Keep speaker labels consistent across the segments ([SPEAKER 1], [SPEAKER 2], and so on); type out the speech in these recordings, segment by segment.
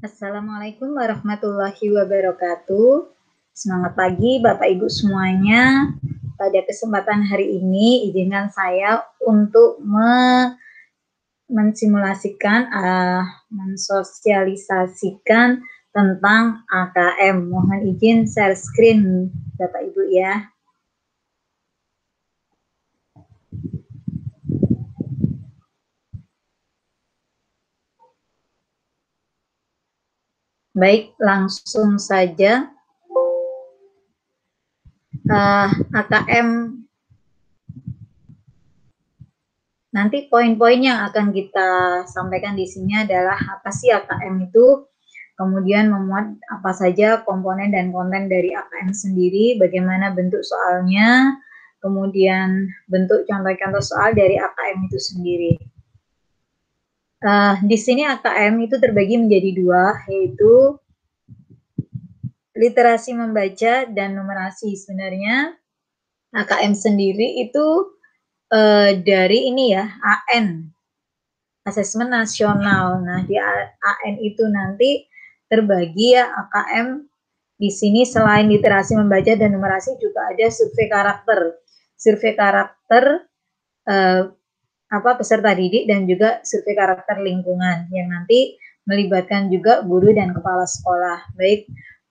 [SPEAKER 1] Assalamualaikum warahmatullahi wabarakatuh. Semangat pagi Bapak Ibu semuanya. Pada kesempatan hari ini izinkan saya untuk mensimulasikan, mensosialisasikan tentang AKM. Mohon izin share screen Bapak Ibu ya. Baik, langsung saja. AKM, nanti poin-poin yang akan kita sampaikan di sini adalah apa sih AKM itu, kemudian memuat apa saja komponen dan konten dari AKM sendiri, bagaimana bentuk soalnya, kemudian bentuk contoh-contoh soal dari AKM itu sendiri. Di sini AKM itu terbagi menjadi dua, yaitu literasi membaca dan numerasi. Sebenarnya AKM sendiri itu dari ini ya, AN, Asesmen Nasional. Nah, di AN itu nanti terbagi ya AKM. Di sini selain literasi membaca dan numerasi juga ada survei karakter. Survei karakter peserta didik dan juga survei karakter lingkungan yang nanti melibatkan juga guru dan kepala sekolah. Baik,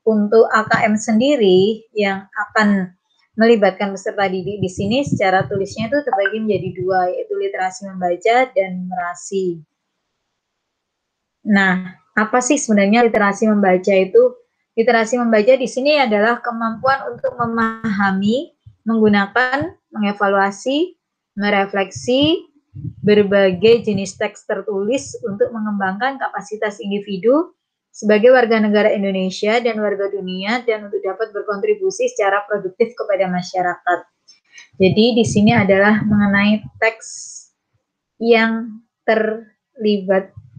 [SPEAKER 1] untuk AKM sendiri yang akan melibatkan peserta didik di sini secara tulisnya itu terbagi menjadi dua, yaitu literasi membaca dan numerasi. Nah, apa sih sebenarnya literasi membaca itu? Literasi membaca di sini adalah kemampuan untuk memahami, menggunakan, mengevaluasi, merefleksi berbagai jenis teks tertulis untuk mengembangkan kapasitas individu sebagai warga negara Indonesia dan warga dunia dan untuk dapat berkontribusi secara produktif kepada masyarakat. Jadi di sini adalah mengenai teks yang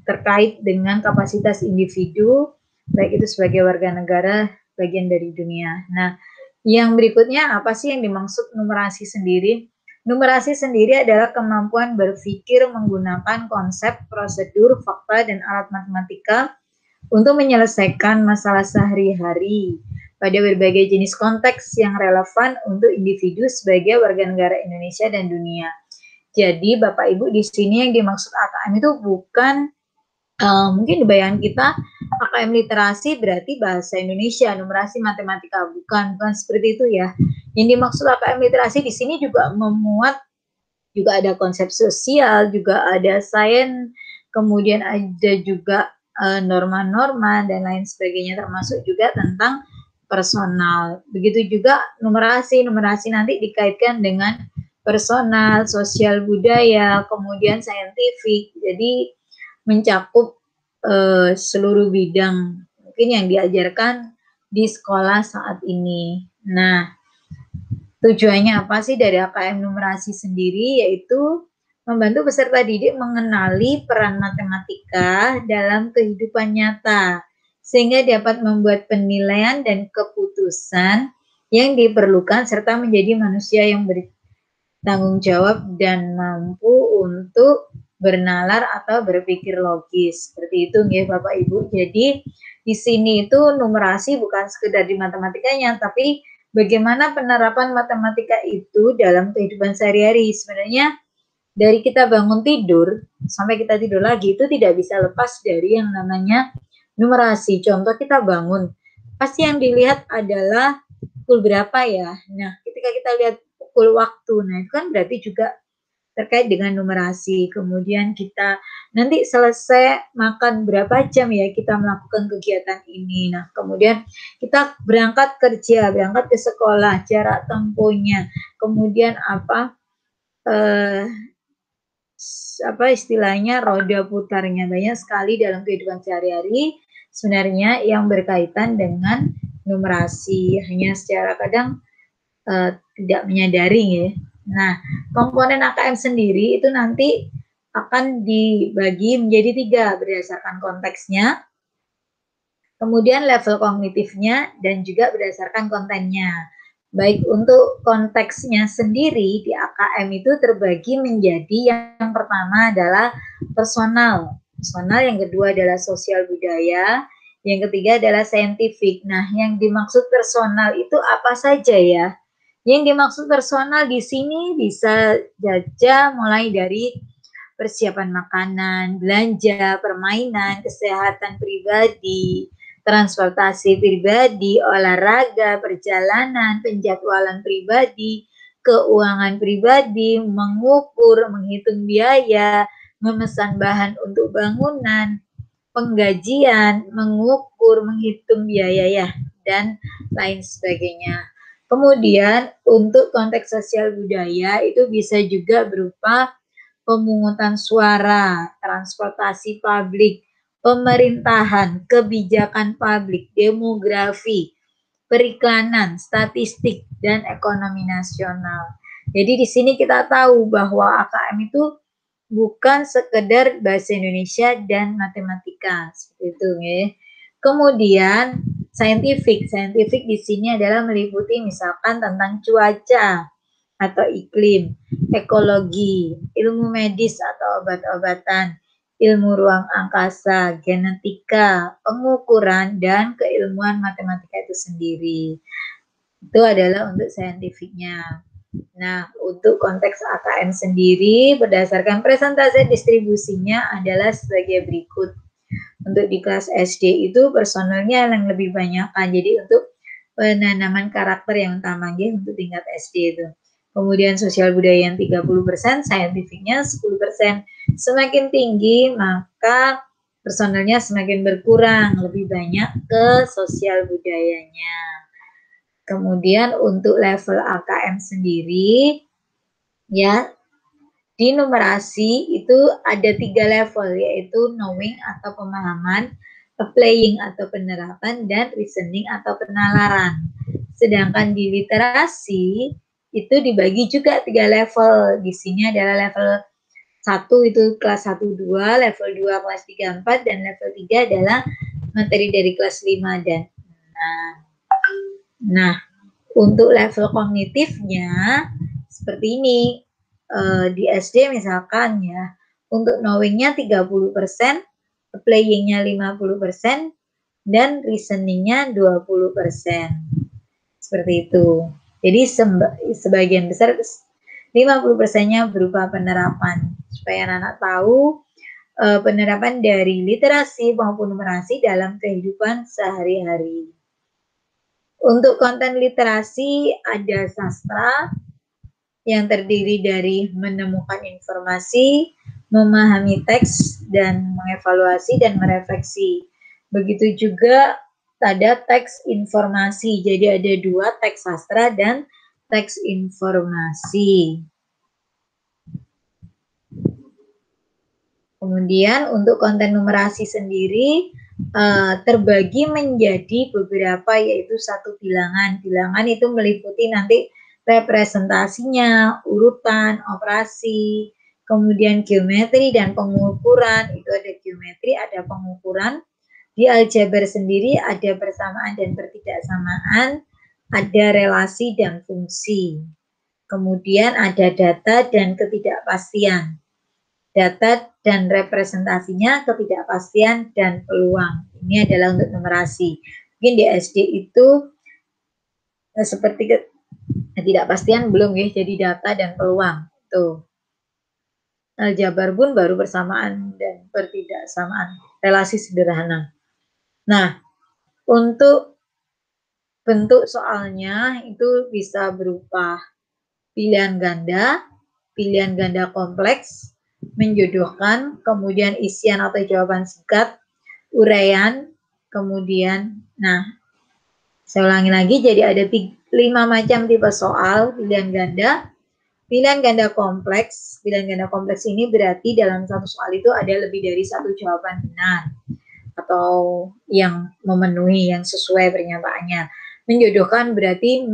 [SPEAKER 1] terkait dengan kapasitas individu, baik itu sebagai warga negara bagian dari dunia. Nah, yang berikutnya apa sih yang dimaksud numerasi sendiri? Numerasi sendiri adalah kemampuan berpikir menggunakan konsep, prosedur, fakta, dan alat matematika untuk menyelesaikan masalah sehari-hari pada berbagai jenis konteks yang relevan untuk individu sebagai warga negara Indonesia dan dunia. Jadi Bapak Ibu di sini yang dimaksud AKM itu bukan mungkin di bayangan kita AKM literasi berarti bahasa Indonesia, numerasi, matematika, bukan seperti itu ya. Yang dimaksud AKM literasi di sini juga memuat juga ada konsep sosial, juga ada sains, kemudian ada juga norma-norma dan lain sebagainya, termasuk juga tentang personal. Begitu juga numerasi nanti dikaitkan dengan personal, sosial budaya, kemudian saintifik. Jadi mencakup seluruh bidang mungkin yang diajarkan di sekolah saat ini. Nah, tujuannya apa sih dari AKM numerasi sendiri? Yaitu membantu peserta didik mengenali peran matematika dalam kehidupan nyata, sehingga dapat membuat penilaian dan keputusan yang diperlukan serta menjadi manusia yang bertanggung jawab dan mampu untuk bernalar atau berpikir logis. Seperti itu ya Bapak Ibu. Jadi di sini itu numerasi bukan sekedar di matematikanya, tapi bagaimana penerapan matematika itu dalam kehidupan sehari-hari. Sebenarnya dari kita bangun tidur sampai kita tidur lagi itu tidak bisa lepas dari yang namanya numerasi. Contoh kita bangun, pasti yang dilihat adalah pukul berapa ya. Nah, ketika kita lihat pukul waktu, nah itu kan berarti juga terkait dengan numerasi. Kemudian kita nanti selesai makan berapa jam ya kita melakukan kegiatan ini. Nah, kemudian kita berangkat kerja, berangkat ke sekolah, jarak tempuhnya. Kemudian apa istilahnya roda putarnya, banyak sekali dalam kehidupan sehari-hari sebenarnya yang berkaitan dengan numerasi, hanya secara kadang tidak menyadari ya. Nah, komponen AKM sendiri itu nanti akan dibagi menjadi 3 berdasarkan konteksnya, kemudian level kognitifnya, dan juga berdasarkan kontennya. Baik, untuk konteksnya sendiri di AKM itu terbagi menjadi yang pertama adalah personal, yang kedua adalah sosial budaya, Yang ketiga adalah scientific. Nah, yang dimaksud personal itu apa saja ya? Yang dimaksud personal di sini bisa saja mulai dari persiapan makanan, belanja, permainan, kesehatan pribadi, transportasi pribadi, olahraga, perjalanan, penjadwalan pribadi, keuangan pribadi, mengukur, menghitung biaya, memesan bahan untuk bangunan, penggajian, mengukur, menghitung biaya ya, dan lain sebagainya. Kemudian untuk konteks sosial budaya itu bisa juga berupa pemungutan suara, transportasi publik, pemerintahan, kebijakan publik, demografi, periklanan, statistik, dan ekonomi nasional. Jadi di sini kita tahu bahwa AKM itu bukan sekedar bahasa Indonesia dan matematika, seperti itu ya. Kemudian scientific di sini adalah meliputi misalkan tentang cuaca atau iklim, ekologi, ilmu medis atau obat-obatan, ilmu ruang angkasa, genetika, pengukuran, dan keilmuan matematika itu sendiri. Itu adalah untuk saintifiknya. Nah, untuk konteks AKM sendiri, berdasarkan presentasi distribusinya adalah sebagai berikut. Untuk di kelas SD itu personelnya yang lebih banyak kan. Jadi untuk penanaman karakter yang utama untuk tingkat SD itu. Kemudian sosial budaya yang 30%, saintifiknya 10%. Semakin tinggi maka personelnya semakin berkurang, lebih banyak ke sosial budayanya. Kemudian untuk level AKM sendiri ya, di numerasi itu ada 3 level, yaitu knowing atau pemahaman, applying atau penerapan, dan reasoning atau penalaran. Sedangkan di literasi itu dibagi juga 3 level. Di sini adalah level 1 itu kelas 1 2, level 2 kelas 3 4, dan level 3 adalah materi dari kelas 5 dan 6. Nah, untuk level kognitifnya seperti ini. Di SD misalkan ya, untuk knowing-nya 30%, applying-nya 50%, dan reasoning-nya 20%. Seperti itu. Jadi sebagian besar 50%-nya berupa penerapan. Supaya anak-anak tahu penerapan dari literasi maupun numerasi dalam kehidupan sehari-hari. Untuk konten literasi ada sastra yang terdiri dari menemukan informasi, memahami teks, dan mengevaluasi dan merefleksi. Begitu juga ada teks informasi. Jadi ada 2, teks sastra dan teks informasi. Kemudian untuk konten numerasi sendiri terbagi menjadi beberapa, yaitu 1 bilangan. Bilangan itu meliputi nanti representasinya, urutan, operasi, kemudian geometri dan pengukuran. Itu ada geometri, ada pengukuran. Di aljabar sendiri ada persamaan dan pertidaksamaan, ada relasi dan fungsi. Kemudian ada data dan ketidakpastian. Data dan representasinya, ketidakpastian, dan peluang. Ini adalah untuk numerasi. Mungkin di SD itu seperti ketidakpastian belum ya, jadi data dan peluang. Tuh. Aljabar pun baru persamaan dan pertidaksamaan, relasi sederhana. Nah, untuk bentuk soalnya itu bisa berupa pilihan ganda kompleks, menjodohkan, kemudian isian atau jawaban singkat, uraian, kemudian, nah, saya ulangi lagi, jadi ada 5 macam tipe soal pilihan ganda. Pilihan ganda kompleks. Pilihan ganda kompleks ini berarti dalam satu soal itu ada lebih dari 1 jawaban benar atau yang memenuhi, yang sesuai pernyataannya. Menjodohkan berarti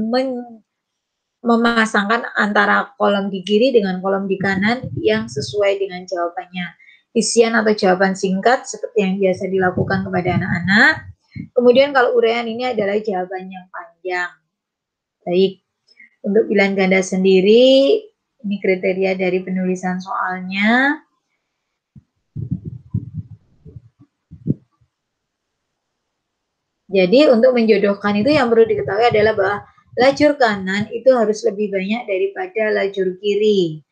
[SPEAKER 1] memasangkan antara kolom di kiri dengan kolom di kanan yang sesuai dengan jawabannya. Isian atau jawaban singkat seperti yang biasa dilakukan kepada anak-anak. Kemudian kalau uraian ini adalah jawaban yang panjang. Baik, untuk pilihan ganda sendiri, ini kriteria dari penulisan soalnya. Jadi untuk menjodohkan itu yang perlu diketahui adalah bahwa lajur kanan itu harus lebih banyak daripada lajur kiri.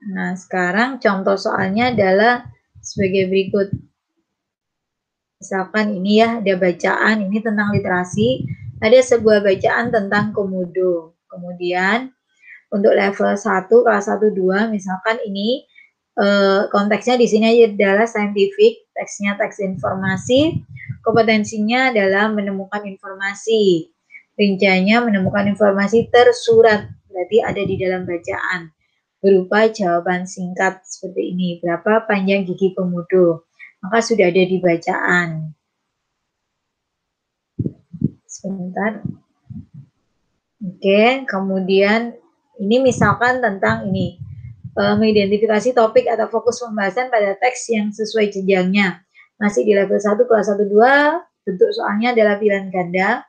[SPEAKER 1] Nah, sekarang contoh soalnya adalah sebagai berikut. Misalkan ini ya, ada bacaan, ini tentang literasi, ada sebuah bacaan tentang komodo. Kemudian untuk level 1, kelas 1, 2, misalkan ini konteksnya di sini adalah scientific, teksnya teks informasi, kompetensinya adalah menemukan informasi, rinciannya menemukan informasi tersurat, berarti ada di dalam bacaan, berupa jawaban singkat seperti ini, berapa panjang gigi komodo, maka sudah ada di bacaan. Sebentar. Oke, kemudian ini misalkan tentang ini, mengidentifikasi topik atau fokus pembahasan pada teks yang sesuai jenjangnya. Masih di level 1, kelas 1, 2, bentuk soalnya adalah pilihan ganda.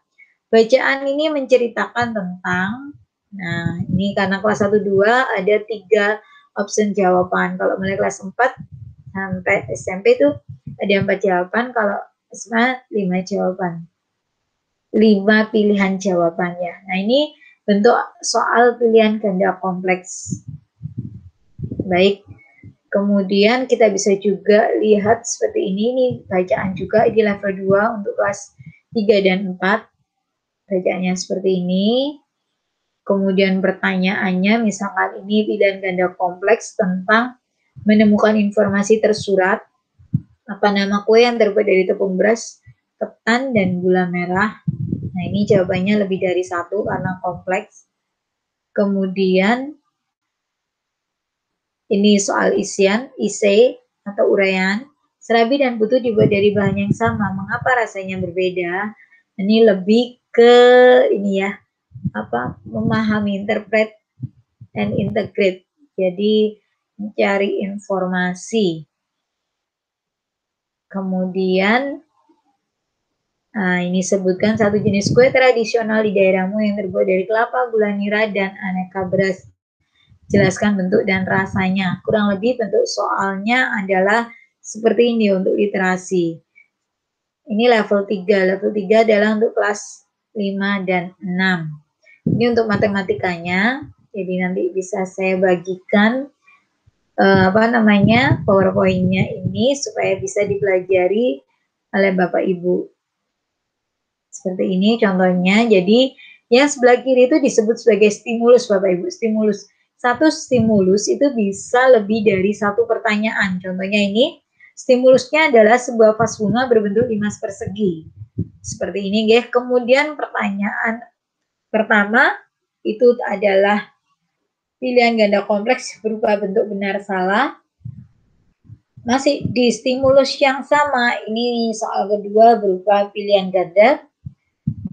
[SPEAKER 1] Bacaan ini menceritakan tentang, nah ini karena kelas 1, 2 ada 3 option jawaban. Kalau mulai kelas 4 sampai SMP itu ada 4 jawaban, kalau SMA 5 jawaban. 5 pilihan jawabannya. Nah ini bentuk soal pilihan ganda kompleks. Baik, kemudian kita bisa juga lihat seperti ini bacaan juga di level 2 untuk kelas 3 dan 4. Bacaannya seperti ini. Kemudian pertanyaannya misalkan ini pilihan ganda kompleks tentang menemukan informasi tersurat. Apa nama kue yang terbuat dari tepung beras, ketan, dan gula merah? Nah, ini jawabannya lebih dari 1 karena kompleks. Kemudian ini soal isian, isei atau uraian. Serabi dan putu dibuat dari bahan yang sama. Mengapa rasanya berbeda? Ini lebih ke ini ya, memahami, interpret and integrate. Jadi mencari informasi. Kemudian ini sebutkan satu jenis kue tradisional di daerahmu yang terbuat dari kelapa, gula nira, dan aneka beras. Jelaskan bentuk dan rasanya. Kurang lebih bentuk soalnya adalah seperti ini untuk literasi. Ini level 3. Level 3 adalah untuk kelas 5 dan 6. Ini untuk matematikanya. Jadi nanti bisa saya bagikan PowerPoint-nya ini supaya bisa dipelajari oleh Bapak Ibu. Seperti ini contohnya. Jadi yang sebelah kiri itu disebut sebagai stimulus Bapak Ibu. Stimulus. Satu stimulus itu bisa lebih dari satu pertanyaan. Contohnya ini, stimulusnya adalah sebuah vas bunga berbentuk limas persegi. Seperti ini, guys. Kemudian pertanyaan pertama itu adalah pilihan ganda kompleks berupa bentuk benar salah. Masih di stimulus yang sama, ini soal kedua berupa pilihan ganda.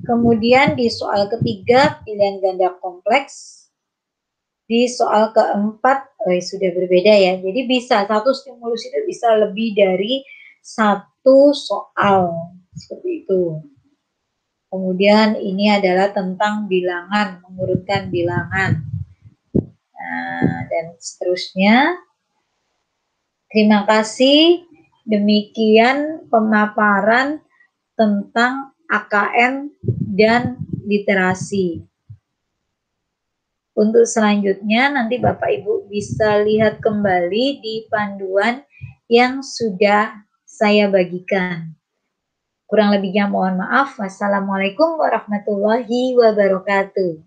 [SPEAKER 1] Kemudian di soal ketiga pilihan ganda kompleks. Di soal keempat sudah berbeda ya. Jadi bisa satu stimulus itu bisa lebih dari satu soal seperti itu. Kemudian ini adalah tentang bilangan, mengurutkan bilangan. Nah, dan seterusnya. Terima kasih. Demikian pemaparan tentang AKM dan literasi. Untuk selanjutnya nanti Bapak Ibu bisa lihat kembali di panduan yang sudah saya bagikan. Kurang lebihnya mohon maaf. Wassalamualaikum warahmatullahi wabarakatuh.